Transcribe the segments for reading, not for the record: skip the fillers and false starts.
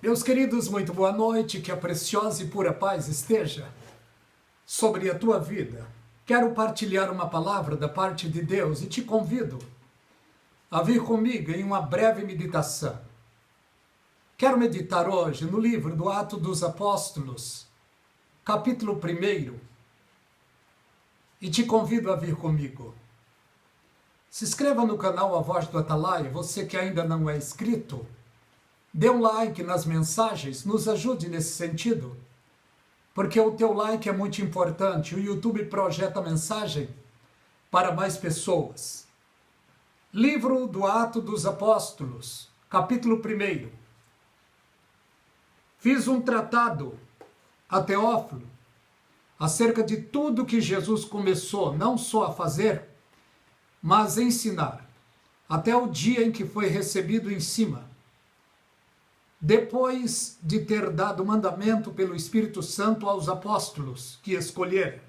Meus queridos, muito boa noite, que a preciosa e pura paz esteja sobre a tua vida. Quero partilhar uma palavra da parte de Deus e te convido a vir comigo em uma breve meditação. Quero meditar hoje no livro do Atos dos Apóstolos, capítulo 1, e te convido a vir comigo. Se inscreva no canal A Voz do Atalaia, você que ainda não é inscrito. Dê um like nas mensagens, nos ajude nesse sentido, porque o teu like é muito importante. O YouTube projeta a mensagem para mais pessoas. Livro do Atos dos Apóstolos, capítulo 1. Fiz um tratado a Teófilo acerca de tudo que Jesus começou não só a fazer, mas a ensinar, até o dia em que foi recebido em cima, depois de ter dado mandamento pelo Espírito Santo aos apóstolos que escolheram.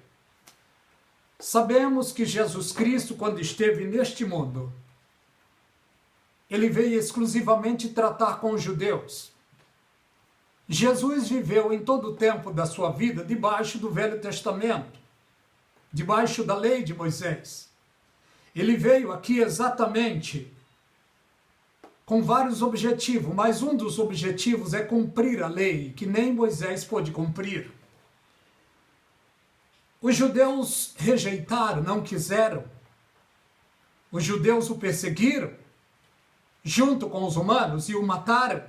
Sabemos que Jesus Cristo, quando esteve neste mundo, ele veio exclusivamente tratar com os judeus. Jesus viveu em todo o tempo da sua vida debaixo do Velho Testamento, debaixo da lei de Moisés. Ele veio aqui exatamente com vários objetivos, mas um dos objetivos é cumprir a lei, que nem Moisés pôde cumprir. Os judeus rejeitaram, não quiseram. Os judeus o perseguiram, junto com os romanos, e o mataram.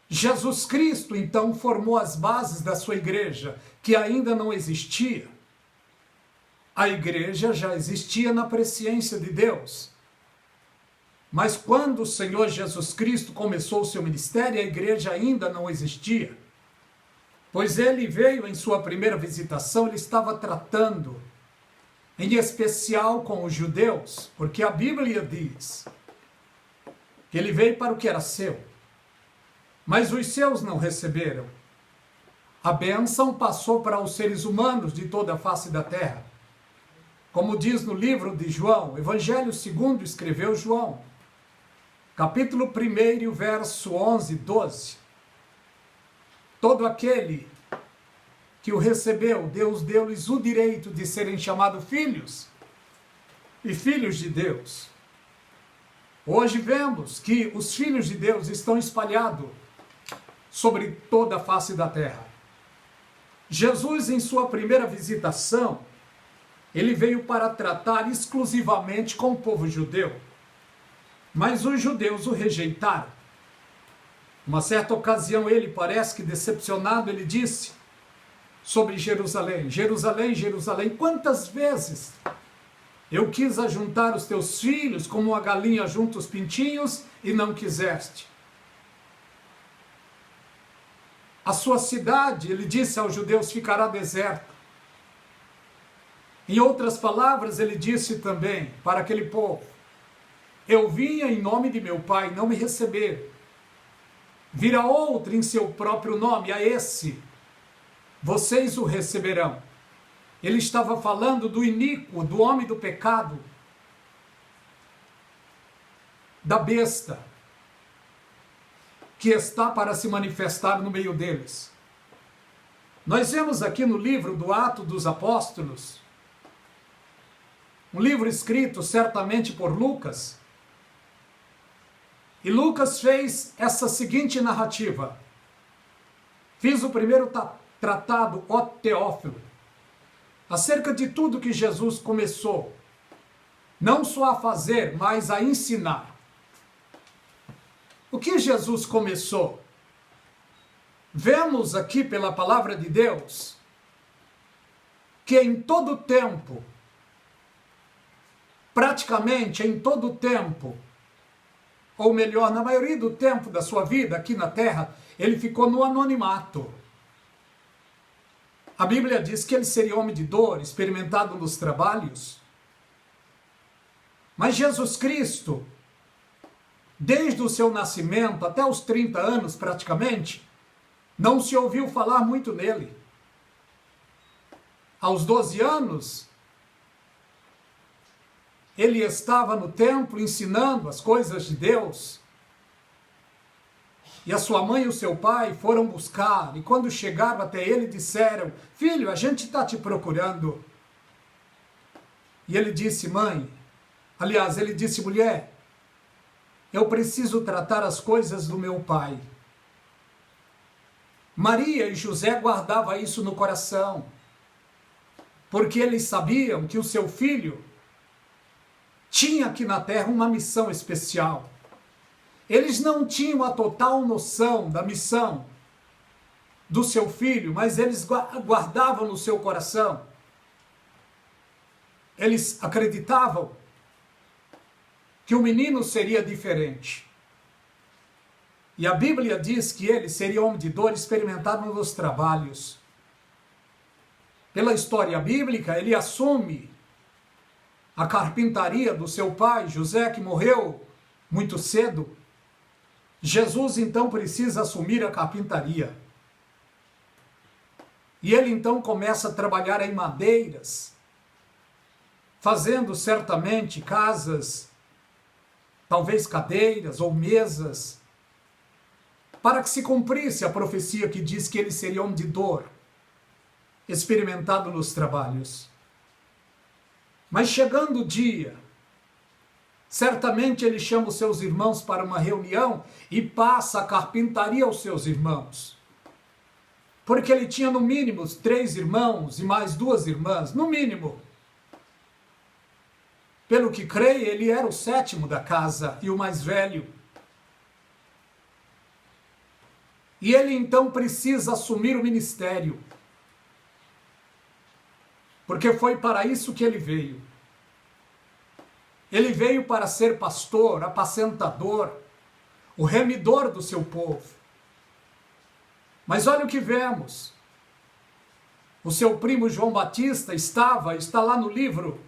Jesus Cristo, então, formou as bases da sua igreja, que ainda não existia. A igreja já existia na presciência de Deus. Mas quando o Senhor Jesus Cristo começou o seu ministério, a igreja ainda não existia. Pois ele veio em sua primeira visitação, ele estava tratando, em especial com os judeus, porque a Bíblia diz que ele veio para o que era seu, mas os seus não receberam. A bênção passou para os seres humanos de toda a face da terra. Como diz no livro de João, Evangelho segundo escreveu João, capítulo 1, verso 11 e 12. Todo aquele que o recebeu, Deus deu-lhes o direito de serem chamados filhos e filhos de Deus. Hoje vemos que os filhos de Deus estão espalhados sobre toda a face da terra. Jesus, em sua primeira visitação, ele veio para tratar exclusivamente com o povo judeu. Mas os judeus o rejeitaram. Uma certa ocasião, ele, parece que decepcionado, ele disse sobre Jerusalém: Jerusalém, Jerusalém, quantas vezes eu quis ajuntar os teus filhos como uma galinha junta os pintinhos e não quiseste. A sua cidade, ele disse aos judeus, ficará deserta. Em outras palavras, ele disse também para aquele povo: eu vinha em nome de meu Pai, não me receberam. Virá outro em seu próprio nome, a esse vocês o receberão. Ele estava falando do iníquo, do homem do pecado, da besta, que está para se manifestar no meio deles. Nós vemos aqui no livro do Atos dos Apóstolos, um livro escrito certamente por Lucas, e Lucas fez essa seguinte narrativa: fiz o primeiro tratado, ó Teófilo, acerca de tudo que Jesus começou, não só a fazer, mas a ensinar. O que Jesus começou? Vemos aqui pela palavra de Deus que em todo tempo, praticamente em todo tempo, ou melhor, na maioria do tempo da sua vida aqui na terra, ele ficou no anonimato. A Bíblia diz que ele seria homem de dor, experimentado nos trabalhos. Mas Jesus Cristo, desde o seu nascimento até os 30 anos praticamente, não se ouviu falar muito nele. Aos 12 anos, ele estava no templo ensinando as coisas de Deus. E a sua mãe e o seu pai foram buscar, e quando chegaram até ele, disseram: filho, a gente está te procurando. E ele disse: mãe, aliás, ele disse: mulher, eu preciso tratar as coisas do meu pai. Maria e José guardavam isso no coração, porque eles sabiam que o seu filho tinha aqui na terra uma missão especial. Eles não tinham a total noção da missão do seu filho, mas eles guardavam no seu coração. Eles acreditavam que o menino seria diferente. E a Bíblia diz que ele seria homem de dor, experimentado nos trabalhos. Pela história bíblica, ele assume a carpintaria do seu pai, José, que morreu muito cedo. Jesus então precisa assumir a carpintaria. E ele então começa a trabalhar em madeiras, fazendo certamente casas, talvez cadeiras ou mesas, para que se cumprisse a profecia que diz que ele seria homem de dor, experimentado nos trabalhos. Mas chegando o dia, certamente ele chama os seus irmãos para uma reunião e passa a carpintaria aos seus irmãos. Porque ele tinha no mínimo 3 irmãos e mais 2 irmãs, no mínimo. Pelo que creio, ele era o 7º da casa e o mais velho. E ele então precisa assumir o ministério. Porque foi para isso que ele veio. Ele veio para ser pastor, apacentador, o remidor do seu povo. Mas olha o que vemos. O seu primo João Batista está lá no livro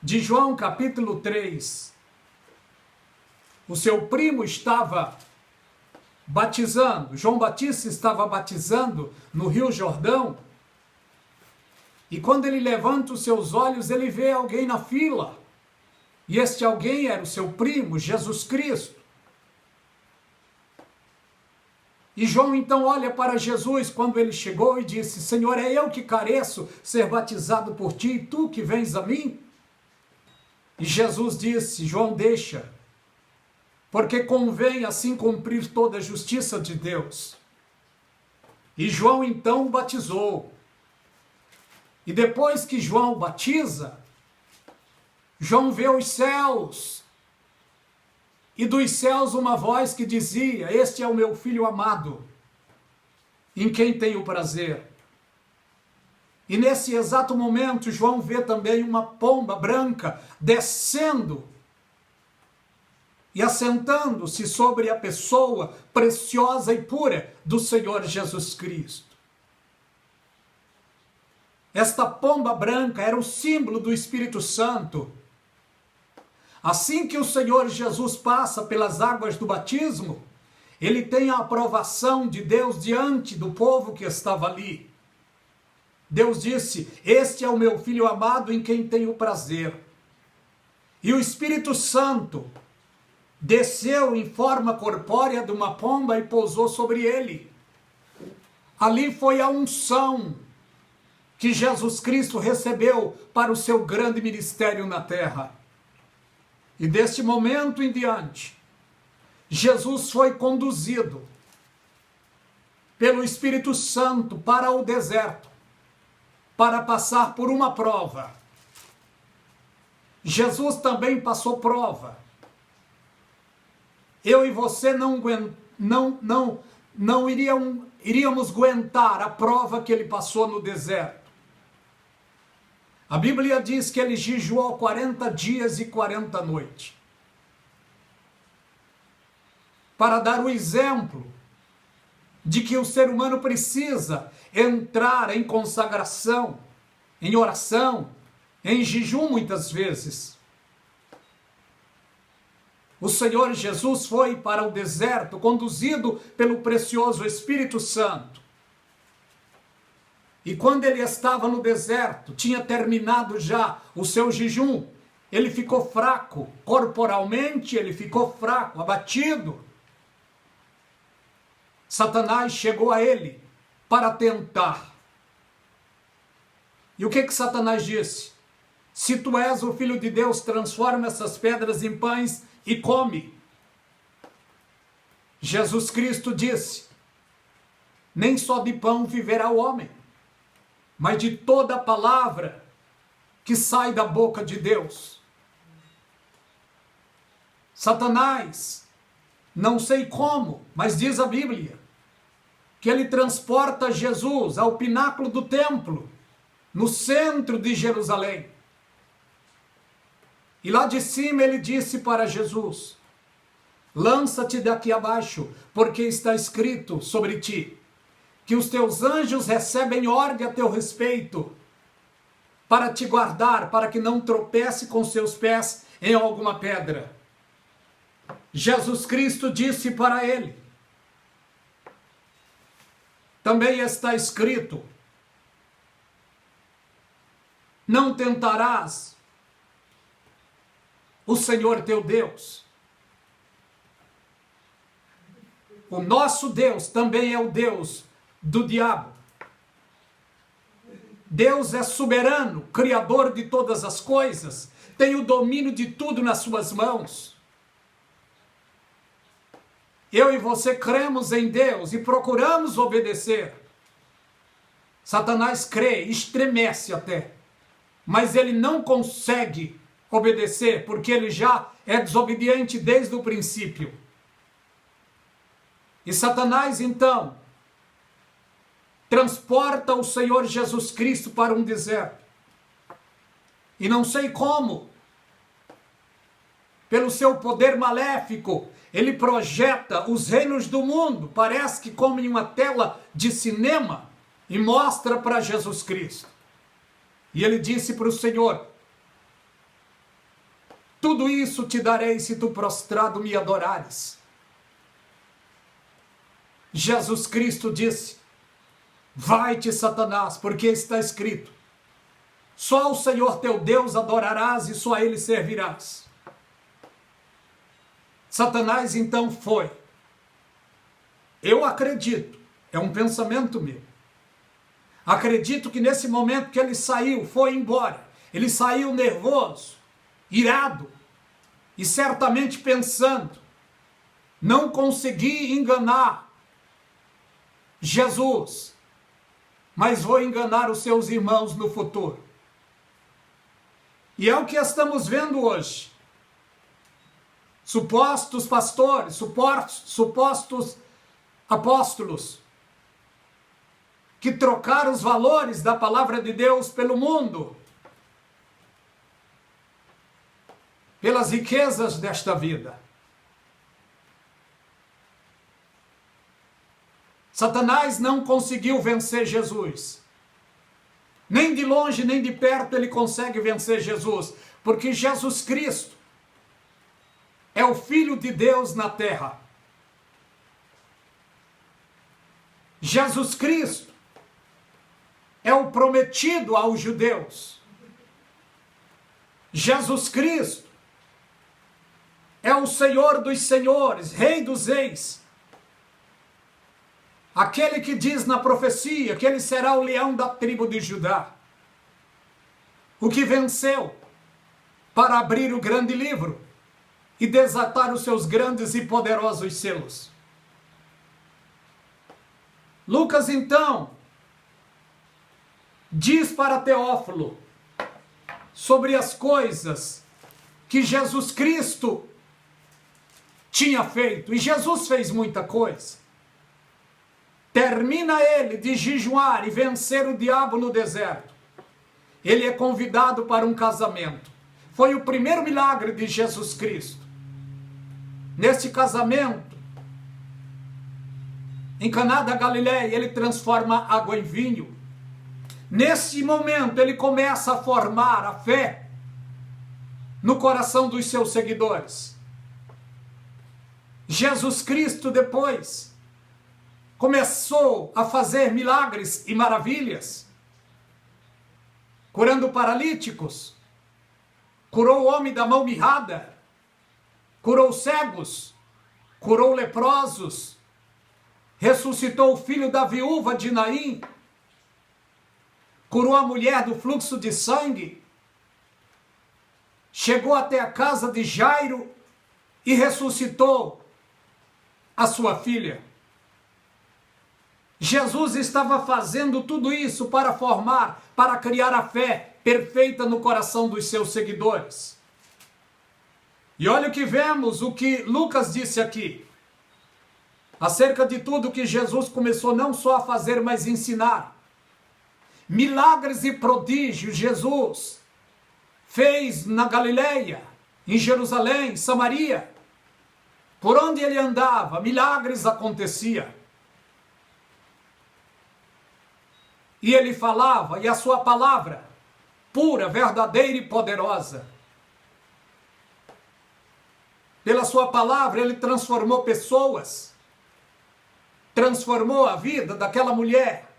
de João, capítulo 3. O seu primo estava batizando, João Batista estava batizando no Rio Jordão. E quando ele levanta os seus olhos, ele vê alguém na fila. E este alguém era o seu primo, Jesus Cristo. E João então olha para Jesus quando ele chegou e disse: Senhor, é eu que careço ser batizado por ti, e tu que vens a mim? E Jesus disse: João, deixa, porque convém assim cumprir toda a justiça de Deus. E João então o batizou. E depois que João batiza, João vê os céus, e dos céus uma voz que dizia: este é o meu filho amado, em quem tenho prazer. E nesse exato momento, João vê também uma pomba branca descendo e assentando-se sobre a pessoa preciosa e pura do Senhor Jesus Cristo. Esta pomba branca era o símbolo do Espírito Santo. Assim que o Senhor Jesus passa pelas águas do batismo, ele tem a aprovação de Deus diante do povo que estava ali. Deus disse: este é o meu filho amado em quem tenho prazer. E o Espírito Santo desceu em forma corpórea de uma pomba e pousou sobre ele. Ali foi a unção que Jesus Cristo recebeu para o seu grande ministério na terra. E deste momento em diante, Jesus foi conduzido pelo Espírito Santo para o deserto, para passar por uma prova. Jesus também passou prova. Eu e você não iríamos aguentar a prova que ele passou no deserto. A Bíblia diz que ele jejuou 40 dias e 40 noites. Para dar o exemplo de que o ser humano precisa entrar em consagração, em oração, em jejum muitas vezes. O Senhor Jesus foi para o deserto, conduzido pelo precioso Espírito Santo. E quando ele estava no deserto, tinha terminado já o seu jejum, ele ficou fraco, corporalmente ele ficou fraco, abatido. Satanás chegou a ele para tentar. E o que Satanás disse? Se tu és o Filho de Deus, transforma essas pedras em pães e come. Jesus Cristo disse, nem só de pão viverá o homem, mas de toda a palavra que sai da boca de Deus. Satanás, não sei como, mas diz a Bíblia, que ele transporta Jesus ao pináculo do templo, no centro de Jerusalém. E lá de cima ele disse para Jesus, lança-te daqui abaixo, porque está escrito sobre ti, que os teus anjos recebem ordem a teu respeito, para te guardar, para que não tropece com seus pés em alguma pedra. Jesus Cristo disse para ele, também está escrito, não tentarás o Senhor teu Deus. O nosso Deus também é o Deus do diabo. Deus é soberano, criador de todas as coisas, tem o domínio de tudo nas suas mãos. Eu e você cremos em Deus e procuramos obedecer. Satanás crê, estremece até, mas ele não consegue obedecer, porque ele já é desobediente desde o princípio. E Satanás, então, transporta o Senhor Jesus Cristo para um deserto. E não sei como, pelo seu poder maléfico, ele projeta os reinos do mundo, parece que como em uma tela de cinema, e mostra para Jesus Cristo. E ele disse para o Senhor, tudo isso te darei se tu prostrado me adorares. Jesus Cristo disse, vai-te, Satanás, porque está escrito, só ao Senhor teu Deus adorarás e só a ele servirás. Satanás então foi. Eu acredito, é um pensamento meu. Acredito que nesse momento que ele saiu, foi embora, ele saiu nervoso, irado e certamente pensando, não consegui enganar Jesus, mas vou enganar os seus irmãos no futuro. E é o que estamos vendo hoje. Supostos pastores, supostos apóstolos, que trocaram os valores da palavra de Deus pelo mundo, pelas riquezas desta vida. Satanás não conseguiu vencer Jesus. Nem de longe, nem de perto ele consegue vencer Jesus, porque Jesus Cristo é o Filho de Deus na terra. Jesus Cristo é o prometido aos judeus. Jesus Cristo é o Senhor dos senhores, Rei dos reis. Aquele que diz na profecia que ele será o leão da tribo de Judá. O que venceu para abrir o grande livro e desatar os seus grandes e poderosos selos. Lucas então diz para Teófilo sobre as coisas que Jesus Cristo tinha feito. E Jesus fez muita coisa. Termina ele de jejuar e vencer o diabo no deserto. Ele é convidado para um casamento. Foi o primeiro milagre de Jesus Cristo. Neste casamento, em Caná da Galileia, ele transforma água em vinho. Nesse momento, ele começa a formar a fé no coração dos seus seguidores. Jesus Cristo depois começou a fazer milagres e maravilhas, curando paralíticos, curou o homem da mão mirrada, curou cegos, curou leprosos, ressuscitou o filho da viúva de Naim, curou a mulher do fluxo de sangue, chegou até a casa de Jairo e ressuscitou a sua filha. Jesus estava fazendo tudo isso para para criar a fé perfeita no coração dos seus seguidores. E olha o que vemos, o que Lucas disse aqui, acerca de tudo que Jesus começou não só a fazer, mas ensinar. Milagres e prodígios Jesus fez na Galileia, em Jerusalém, Samaria. Por onde ele andava, milagres aconteciam. E ele falava, e a sua palavra, pura, verdadeira e poderosa. Pela sua palavra ele transformou pessoas, transformou a vida daquela mulher,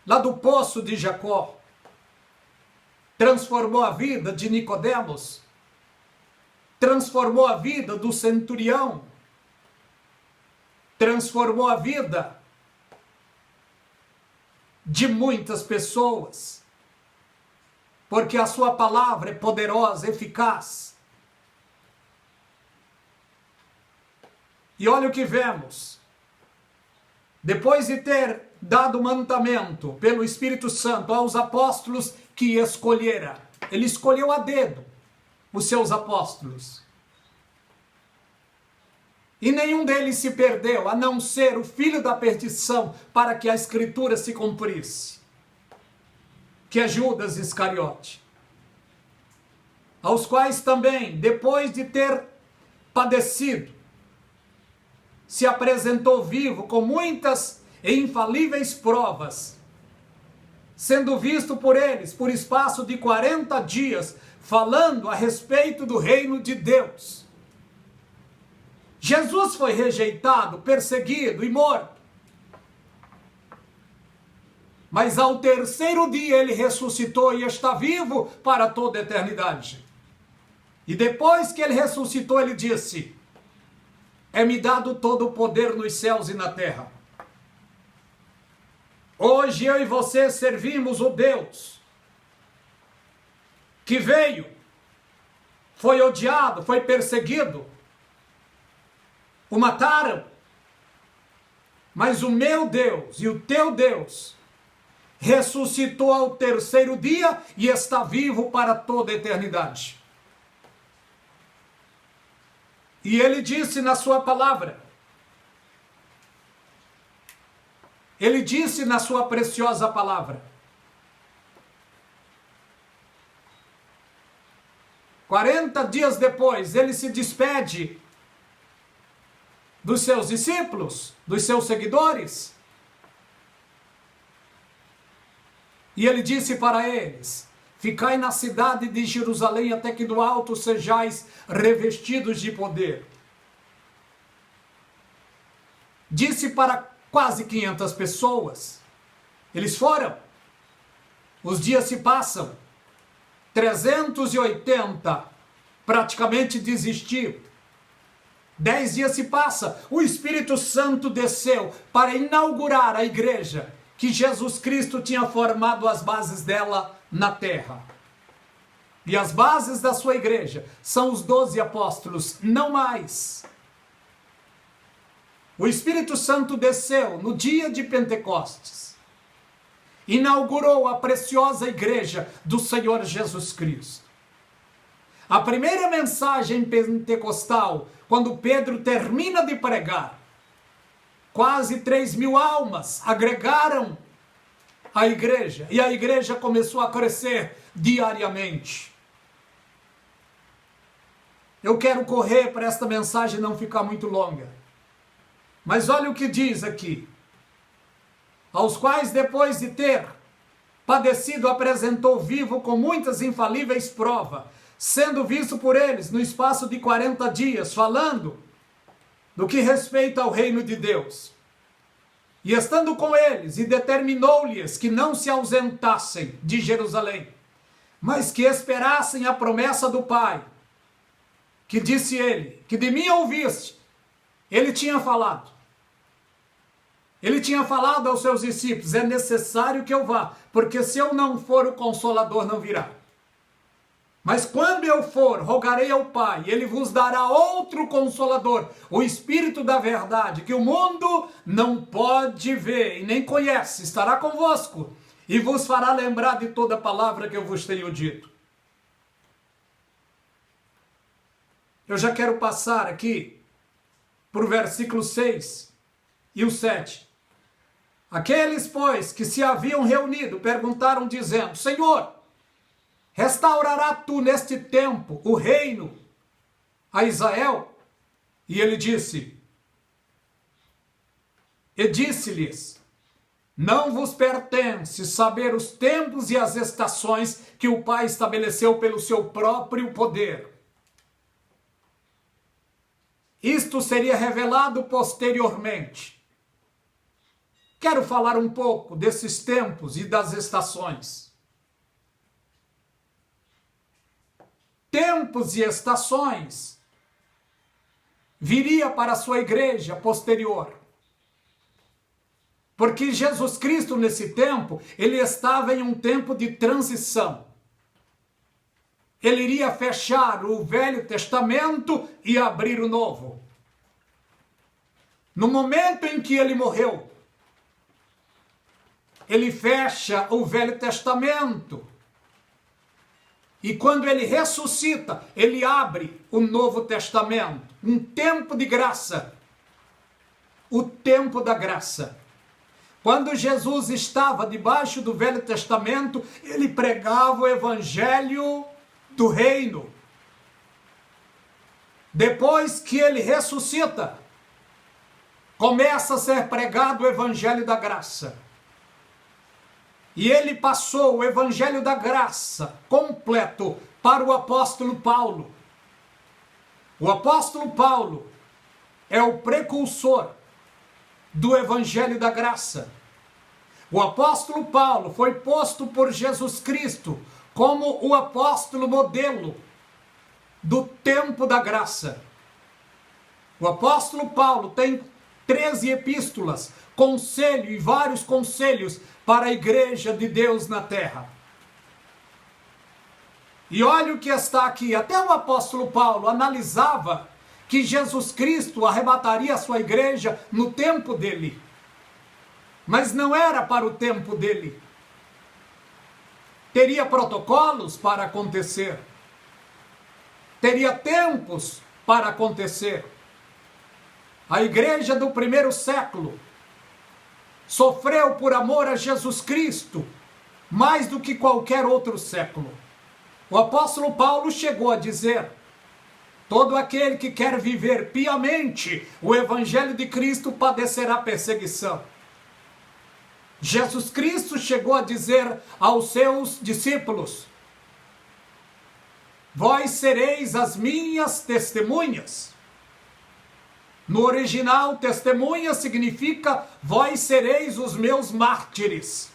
lá do poço de Jacó, transformou a vida de Nicodemos, transformou a vida do centurião, transformou a vida de muitas pessoas, porque a sua palavra é poderosa, eficaz. E olha o que vemos. Depois de ter dado mandamento pelo Espírito Santo aos apóstolos que escolhera, ele escolheu a dedo os seus apóstolos. E nenhum deles se perdeu, a não ser o filho da perdição, para que a Escritura se cumprisse, que é Judas Iscariote, aos quais também, depois de ter padecido, se apresentou vivo com muitas e infalíveis provas, sendo visto por eles por espaço de 40 dias, falando a respeito do reino de Deus. Jesus foi rejeitado, perseguido e morto. Mas ao terceiro dia ele ressuscitou e está vivo para toda a eternidade. E depois que ele ressuscitou, ele disse: é-me dado todo o poder nos céus e na terra. Hoje eu e você servimos o Deus que veio, foi odiado, foi perseguido, o mataram, mas o meu Deus e o teu Deus ressuscitou ao terceiro dia e está vivo para toda a eternidade. E ele disse na sua palavra, ele disse na sua preciosa palavra, 40 dias depois, ele se despede dos seus discípulos, dos seus seguidores, e ele disse para eles: ficai na cidade de Jerusalém até que do alto sejais revestidos de poder. Disse para quase 500 pessoas. Eles foram. Os dias se passam. 380 praticamente desistiram. 10 dias se passam. O Espírito Santo desceu para inaugurar a igreja que Jesus Cristo tinha formado as bases dela na terra. E as bases da sua igreja são os 12 apóstolos, não mais. O Espírito Santo desceu no dia de Pentecostes, inaugurou a preciosa igreja do Senhor Jesus Cristo. A primeira mensagem pentecostal, quando Pedro termina de pregar, quase 3.000 almas agregaram a igreja, e a igreja começou a crescer diariamente. Eu quero correr para esta mensagem não ficar muito longa. Mas olha o que diz aqui. Aos quais, depois de ter padecido, apresentou vivo com muitas infalíveis provas, sendo visto por eles no espaço de 40 dias, falando do que respeita ao reino de Deus. E estando com eles, e determinou-lhes que não se ausentassem de Jerusalém, mas que esperassem a promessa do Pai, que disse ele, que de mim ouviste. Ele tinha falado Ele tinha falado aos seus discípulos: é necessário que eu vá, porque se eu não for, o Consolador não virá. Mas quando eu for, rogarei ao Pai, e Ele vos dará outro Consolador, o Espírito da verdade, que o mundo não pode ver e nem conhece, estará convosco, e vos fará lembrar de toda palavra que eu vos tenho dito. Eu já quero passar aqui para o versículo 6 e o 7. Aqueles, pois, que se haviam reunido, perguntaram dizendo: Senhor, restaurará tu neste tempo o reino a Israel? E ele disse, e disse-lhes: não vos pertence saber os tempos e as estações que o Pai estabeleceu pelo seu próprio poder. Isto seria revelado posteriormente. Quero falar um pouco desses tempos e das estações. Tempos e estações viria para a sua igreja posterior. Porque Jesus Cristo, nesse tempo, ele estava em um tempo de transição. Ele iria fechar o Velho Testamento e abrir o Novo. No momento em que ele morreu, ele fecha o Velho Testamento. E quando ele ressuscita, ele abre o Novo Testamento. Um tempo de graça. O tempo da graça. Quando Jesus estava debaixo do Velho Testamento, ele pregava o Evangelho do Reino. Depois que ele ressuscita, começa a ser pregado o Evangelho da Graça. E ele passou o Evangelho da Graça completo para o apóstolo Paulo. O apóstolo Paulo é o precursor do Evangelho da Graça. O apóstolo Paulo foi posto por Jesus Cristo como o apóstolo modelo do tempo da graça. O apóstolo Paulo tem 13 epístolas, conselho e vários conselhos para a igreja de Deus na terra. E olha o que está aqui. Até o apóstolo Paulo analisava que Jesus Cristo arrebataria a sua igreja no tempo dele. Mas não era para o tempo dele. Teria protocolos para acontecer. Teria tempos para acontecer. A igreja do primeiro século sofreu por amor a Jesus Cristo mais do que qualquer outro século. O apóstolo Paulo chegou a dizer: todo aquele que quer viver piamente o Evangelho de Cristo padecerá perseguição. Jesus Cristo chegou a dizer aos seus discípulos: vós sereis as minhas testemunhas. No original, testemunha significa vós sereis os meus mártires.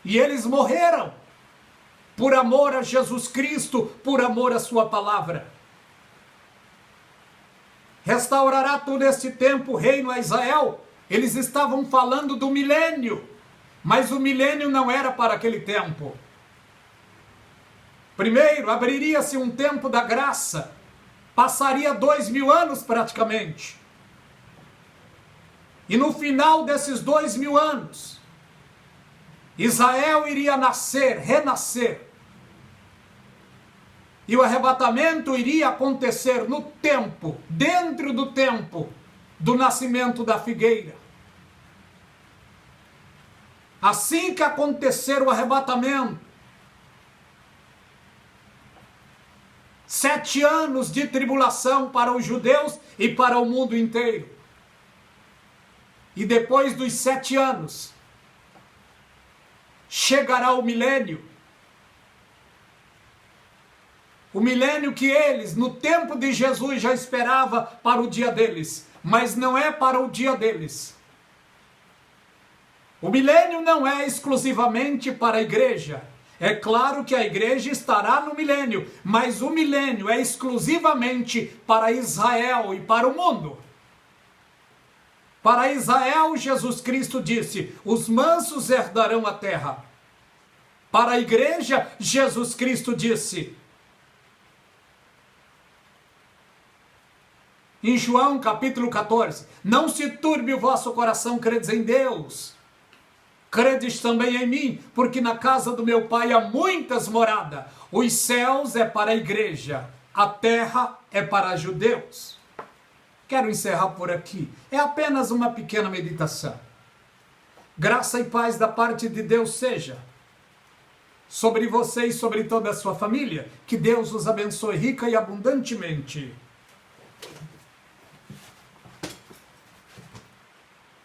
E eles morreram por amor a Jesus Cristo, por amor à sua palavra. Restaurará tu neste tempo o reino a Israel. Eles estavam falando do milênio, mas o milênio não era para aquele tempo. Primeiro, abriria-se um tempo da graça, passaria 2000 anos praticamente. E no final desses 2000 anos, Israel iria nascer, renascer. E o arrebatamento iria acontecer no tempo, dentro do tempo do nascimento da figueira. Assim que acontecer o arrebatamento, 7 anos de tribulação para os judeus e para o mundo inteiro. E depois dos 7 anos, chegará o milênio. O milênio que eles, no tempo de Jesus, já esperava para o dia deles, mas não é para o dia deles. O milênio não é exclusivamente para a igreja. É claro que a igreja estará no milênio, mas o milênio é exclusivamente para Israel e para o mundo. Para Israel, Jesus Cristo disse: os mansos herdarão a terra. Para a igreja, Jesus Cristo disse, em João capítulo 14, não se turbe o vosso coração, credes em Deus, credes também em mim, porque na casa do meu Pai há muitas moradas. Os céus é para a igreja, a terra é para judeus. Quero encerrar por aqui. É apenas uma pequena meditação. Graça e paz da parte de Deus seja sobre você e sobre toda a sua família. Que Deus os abençoe rica e abundantemente.